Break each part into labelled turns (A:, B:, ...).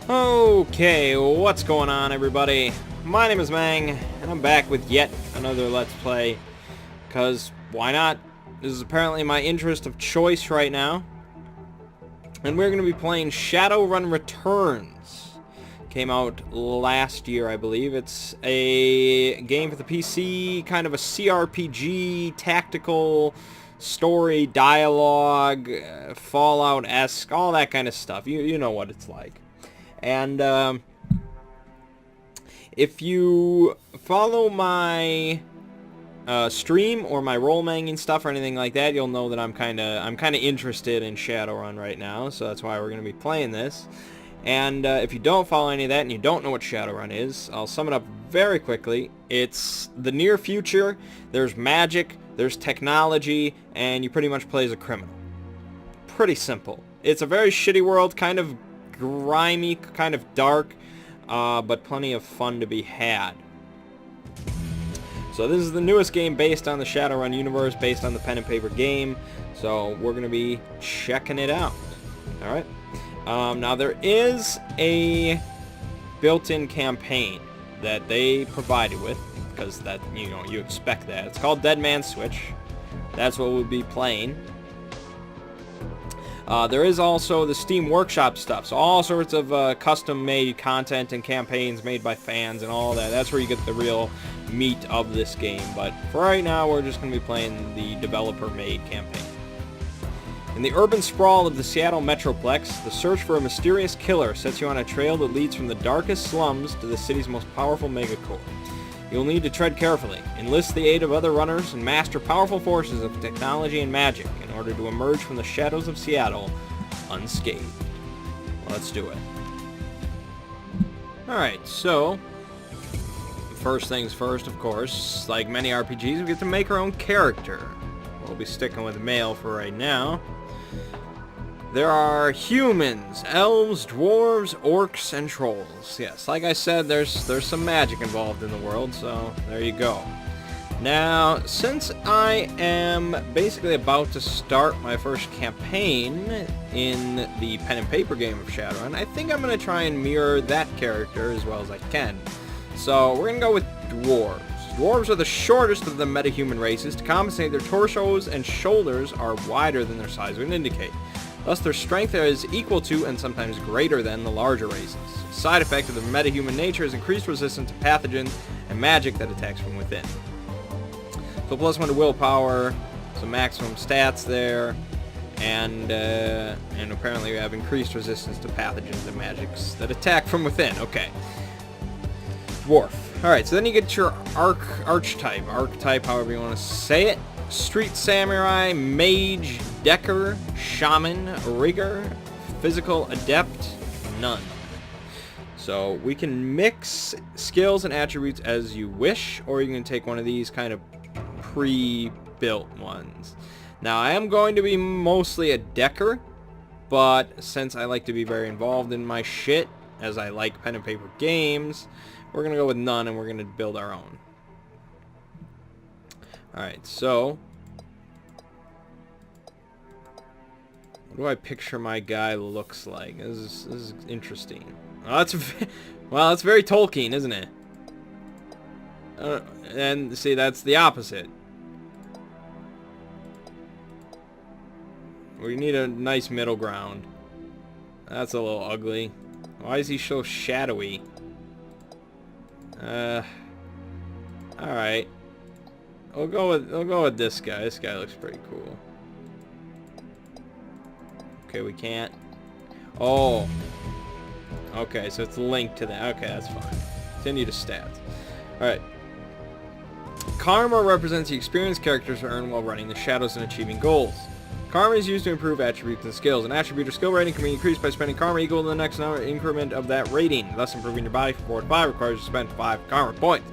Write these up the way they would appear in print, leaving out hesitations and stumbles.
A: Okay, what's going on, everybody? My name is Mangg, and I'm back with yet another Let's Play, because why not? This is apparently my interest of choice right now, and we're going to be playing Shadowrun Returns. Came out last year, I believe. It's a game for the PC, kind of a CRPG, tactical, story, dialogue, Fallout-esque, all that kind of stuff. You know what it's like. And if you follow my stream or my role-manging stuff or anything like that, you'll know that I'm kind of interested in Shadowrun right now. So that's why we're going to be playing this. And if you don't follow any of that and you don't know what Shadowrun is, I'll sum it up very quickly. It's the near future. There's magic, there's technology, and you pretty much play as a criminal. Pretty simple. It's a very shitty world, kind of grimy, kind of dark, but plenty of fun to be had. So this is the newest game based on the Shadowrun universe, based on the pen and paper game, so we're going to be checking it out. Alright? Now there is a built-in campaign that they provided with, because that, you know, you expect that. It's called Dead Man's Switch. That's what we'll be playing. There is also the Steam Workshop stuff, so all sorts of custom-made content and campaigns made by fans and all that. That's where you get the real meat of this game, but for right now, we're just going to be playing the developer-made campaign. In the urban sprawl of the Seattle Metroplex, the search for a mysterious killer sets you on a trail that leads from the darkest slums to the city's most powerful megacore. You'll need to tread carefully, enlist the aid of other runners, and master powerful forces of technology and magic in order to emerge from the shadows of Seattle unscathed. Let's do it. Alright, so first things first, of course, like many RPGs, we get to make our own character. We'll be sticking with male for right now. There are humans, elves, dwarves, orcs, and trolls. Yes, like I said, there's some magic involved in the world, so there you go. Now, since I am basically about to start my first campaign in the pen and paper game of Shadowrun, I think I'm going to try and mirror that character as well as I can. So, we're going to go with dwarves. Dwarves are the shortest of the metahuman races. To compensate, their torsos and shoulders are wider than their size would indicate. Thus, their strength is equal to, and sometimes greater than, the larger races. A side effect of their metahuman nature is increased resistance to pathogens and magic that attacks from within. So +1 to willpower, some maximum stats there, and apparently we have increased resistance to pathogens and magics that attack from within. Okay. Dwarf. Alright, so then you get your archetype, however you want to say it. Street Samurai, Mage, Decker, Shaman, Rigger, Physical Adept, none. So we can mix skills and attributes as you wish, or you can take one of these kind of pre-built ones. Now I am going to be mostly a Decker, but since I like to be very involved in my shit, as I like pen and paper games, we're going to go with none and we're going to build our own. Alright, so what do I picture my guy looks like? This is interesting. Oh, that's very Tolkien, isn't it? And see, that's the opposite. We need a nice middle ground. That's a little ugly. Why is he so shadowy? Alright. We'll go with this guy. This guy looks pretty cool. Okay, we can't. Oh. Okay, so it's linked to that. Okay, that's fine. Continue to stats. Alright. Karma represents the experience characters earn while running the shadows and achieving goals. Karma is used to improve attributes and skills. An attribute or skill rating can be increased by spending karma equal to the next increment of that rating. Thus, improving your body from 4 to 5 requires you to spend 5 karma points.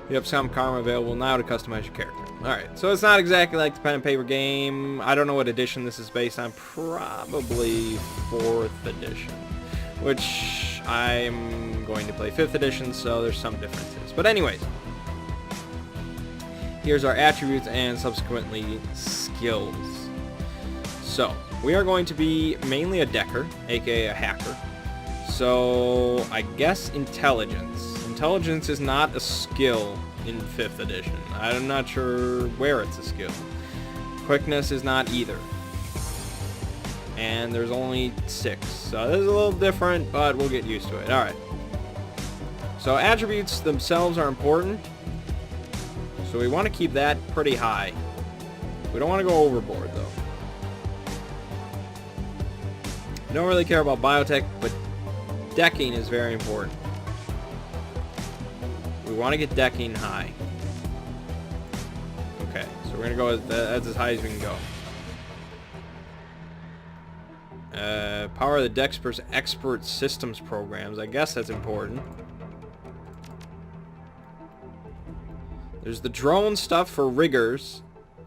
A: You have some karma available now to customize your character. Alright, so it's not exactly like the pen and paper game. I don't know what edition this is based on. Probably 4th edition. Which I'm going to play 5th edition, so there's some differences. But anyways, here's our attributes and subsequently skills. So, we are going to be mainly a Decker, aka a hacker. So, I guess intelligence. Intelligence is not a skill in 5th edition. I'm not sure where it's a skill. Quickness is not either. And there's only 6. So this is a little different, but we'll get used to it. Alright. So attributes themselves are important. So we want to keep that pretty high. We don't want to go overboard, though. I don't really care about biotech, but decking is very important. We want to get decking high. Okay, so we're going to go that's as high as we can go. Power of the Dexpert's expert systems programs. I guess that's important. There's the drone stuff for riggers.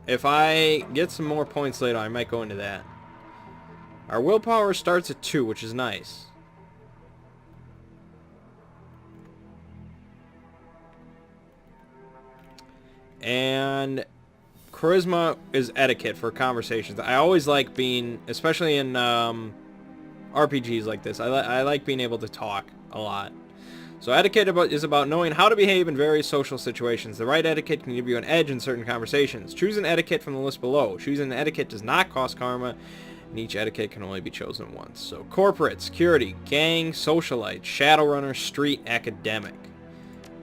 A: If I get some more points later, I might go into that. Our willpower starts at 2, which is nice. And charisma is etiquette for conversations. I always like being, especially in RPGs like this, I like being able to talk a lot. So etiquette is about knowing how to behave in various social situations. The right etiquette can give you an edge in certain conversations. Choose an etiquette from the list below. Choosing an etiquette does not cost karma, and each etiquette can only be chosen once. So corporate, security, gang, socialite, shadowrunner, street, academic.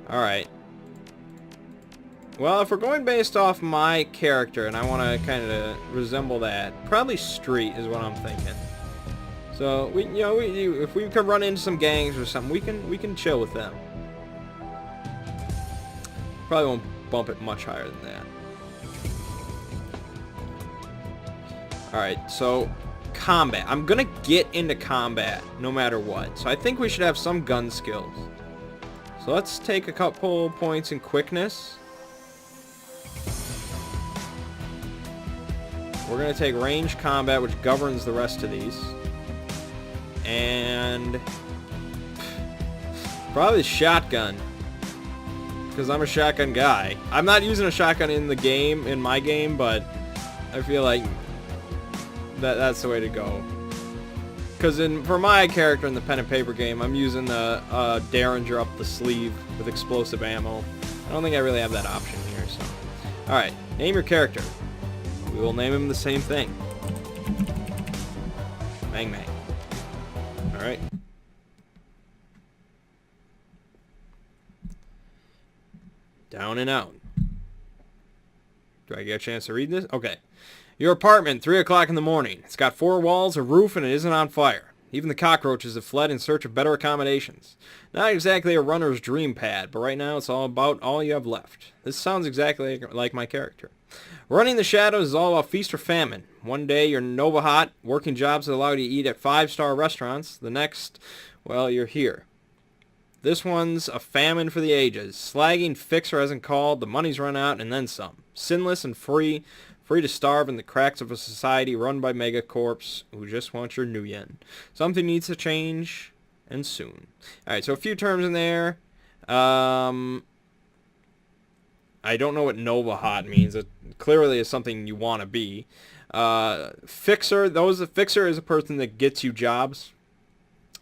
A: Alright. Well, if we're going based off my character, and I want to kind of resemble that, probably street is what I'm thinking. So if we can run into some gangs or something, we can chill with them. Probably won't bump it much higher than that. All right, so combat. I'm gonna get into combat no matter what. So I think we should have some gun skills. So let's take a couple points in quickness. We're going to take range combat, which governs the rest of these. And probably shotgun, because I'm a shotgun guy. I'm not using a shotgun in the game, in my game, but I feel like that's the way to go. Because for my character in the pen and paper game, I'm using a Derringer up the sleeve with explosive ammo. I don't think I really have that option here. So, all right, name your character. We will name him the same thing. Mangg. Alright. Down and out. Do I get a chance to read this? Okay. Your apartment, 3 o'clock in the morning. It's got 4 walls, a roof, and it isn't on fire. Even the cockroaches have fled in search of better accommodations. Not exactly a runner's dream pad, but right now it's all about all you have left. This sounds exactly like my character. Running the Shadows is all about feast or famine. One day you're Nova Hot, working jobs that allow you to eat at 5-star restaurants. The next, well, you're here. This one's a famine for the ages. Slagging Fixer hasn't called, the money's run out, and then some. Sinless and free to starve in the cracks of a society run by megacorps who just want your new yen. Something needs to change, and soon. Alright, so a few terms in there. I don't know what Nova Hot means. It clearly is something you want to be. Fixer, Fixer is a person that gets you jobs.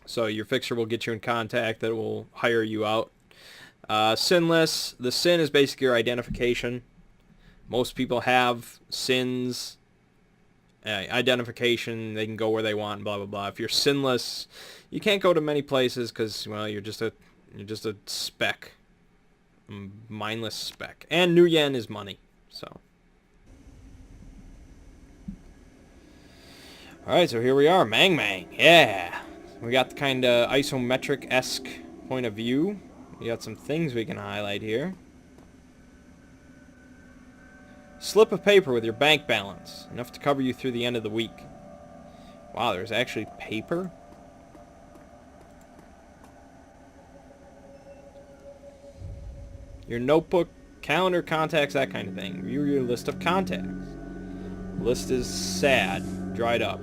A: So your Fixer will get you in contact that will hire you out. Sinless, the sin is basically your identification. Most people have sins, identification, they can go where they want, blah, blah, blah. If you're sinless, you can't go to many places because, well, you're just a speck. Mindless speck. And new yen is money, so. Alright, so here we are, Mangg. Yeah! We got the kind of isometric-esque point of view. We got some things we can highlight here. Slip of paper with your bank balance. Enough to cover you through the end of the week. Wow, there's actually paper? Your notebook, calendar, contacts, that kind of thing. View your list of contacts. List is sad. Dried up.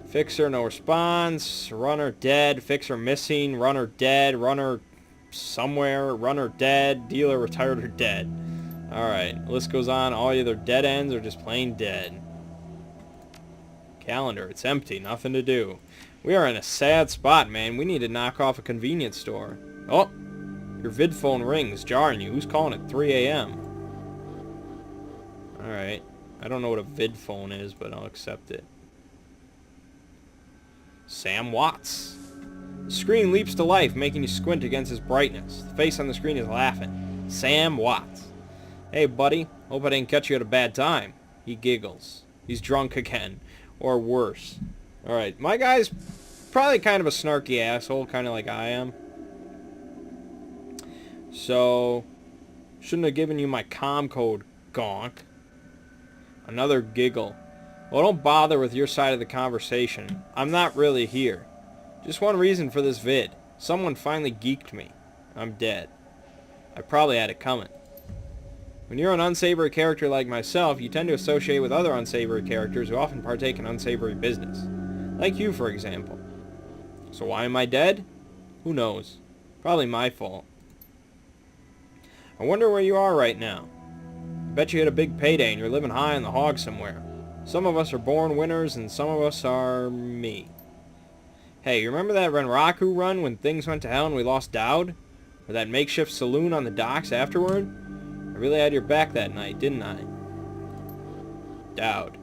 A: Fixer, no response. Runner, dead. Fixer, missing. Runner, dead. Runner, somewhere. Runner, dead. Dealer, retired or dead. Alright, list goes on. All either dead ends or just plain dead. Calendar, it's empty. Nothing to do. We are in a sad spot, man. We need to knock off a convenience store. Oh, your vid phone rings, jarring you. Who's calling at 3 a.m.? Alright. I don't know what a vid phone is, but I'll accept it. Sam Watts. The screen leaps to life, making you squint against its brightness. The face on the screen is laughing. Sam Watts. Hey, buddy. Hope I didn't catch you at a bad time. He giggles. He's drunk again. Or worse. Alright, my guy's probably kind of a snarky asshole, kind of like I am. So, shouldn't have given you my comm code, gonk. Another giggle. Well, don't bother with your side of the conversation. I'm not really here. Just one reason for this vid. Someone finally geeked me. I'm dead. I probably had it coming. When you're an unsavory character like myself, you tend to associate with other unsavory characters who often partake in unsavory business. Like you, for example. So why am I dead? Who knows? Probably my fault. I wonder where you are right now. I bet you hit a big payday and you're living high on the hog somewhere. Some of us are born winners and some of us are me. Hey, you remember that Renraku run when things went to hell and we lost Dowd? Or that makeshift saloon on the docks afterward? I really had your back that night, didn't I? Dowd.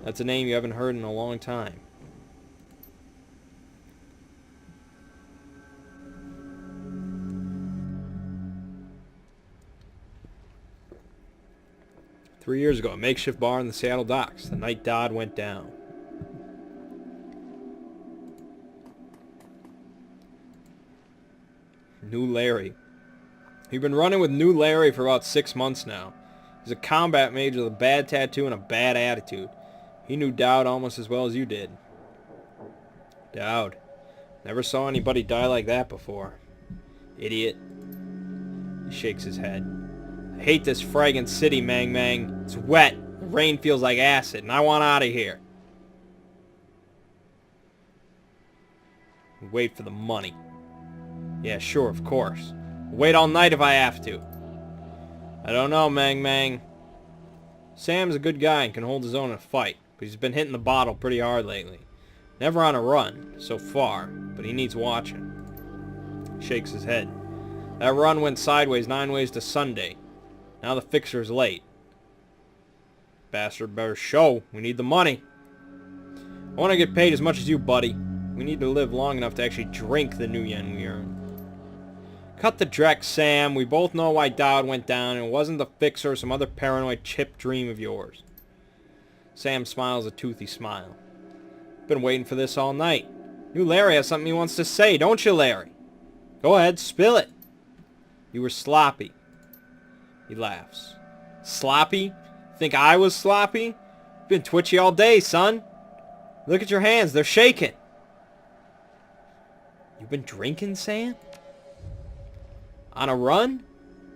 A: That's a name you haven't heard in a long time. "3 years ago, a makeshift bar in the Seattle docks, the night Dodd went down. New Larry. You've been running with New Larry for about 6 months now. He's a combat mage with a bad tattoo and a bad attitude. He knew Dowd almost as well as you did. Dowd. Never saw anybody die like that before. Idiot. He shakes his head. I hate this fragrant city, Mangg. It's wet. The rain feels like acid, and I want out of here. Wait for the money. Yeah, sure, of course. Wait all night if I have to. I don't know, Mangg. Sam's a good guy and can hold his own in a fight, but he's been hitting the bottle pretty hard lately. Never on a run, so far, but he needs watching. He shakes his head. That run went sideways 9 ways to Sunday. Now the fixer's late. Bastard better show. We need the money. I want to get paid as much as you, buddy. We need to live long enough to actually drink the new yen we earn. Cut the dreck, Sam. We both know why Dowd went down, and it wasn't the fixer or some other paranoid chip dream of yours. Sam smiles a toothy smile. Been waiting for this all night. New Larry has something he wants to say, don't you, Larry? Go ahead, spill it. You were sloppy. He laughs. Sloppy? Think I was sloppy? Been twitchy all day, son. Look at your hands, they're shaking. You been drinking, Sam? On a run?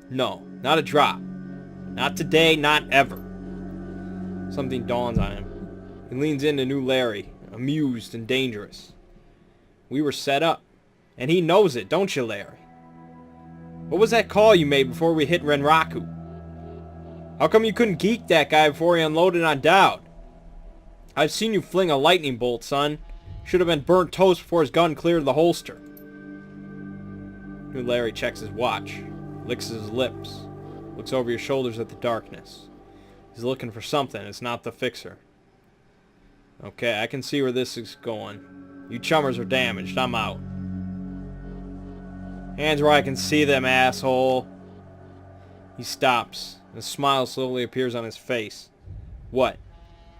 A: No, not a drop. Not today, not ever. Something dawns on him. He leans into New Larry, amused and dangerous. We were set up. And he knows it, don't you, Larry? What was that call you made before we hit Renraku? How come you couldn't geek that guy before he unloaded on Dowd? I've seen you fling a lightning bolt, son. Should have been burnt toast before his gun cleared the holster. New Larry checks his watch, licks his lips, looks over your shoulders at the darkness. He's looking for something. It's not the fixer. Okay, I can see where this is going. You chummers are damaged. I'm out. Hands where I can see them, asshole. He stops, and a smile slowly appears on his face. What?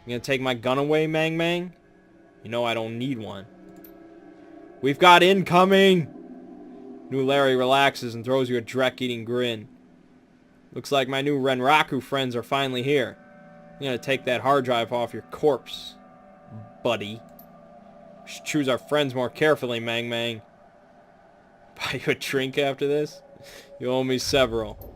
A: You gonna take my gun away, Mangg? You know I don't need one. We've got incoming! New Larry relaxes and throws you a dreck-eating grin. Looks like my new Renraku friends are finally here. I'm gonna take that hard drive off your corpse, buddy. We should choose our friends more carefully, Mangg. Buy you a drink after this? You owe me several.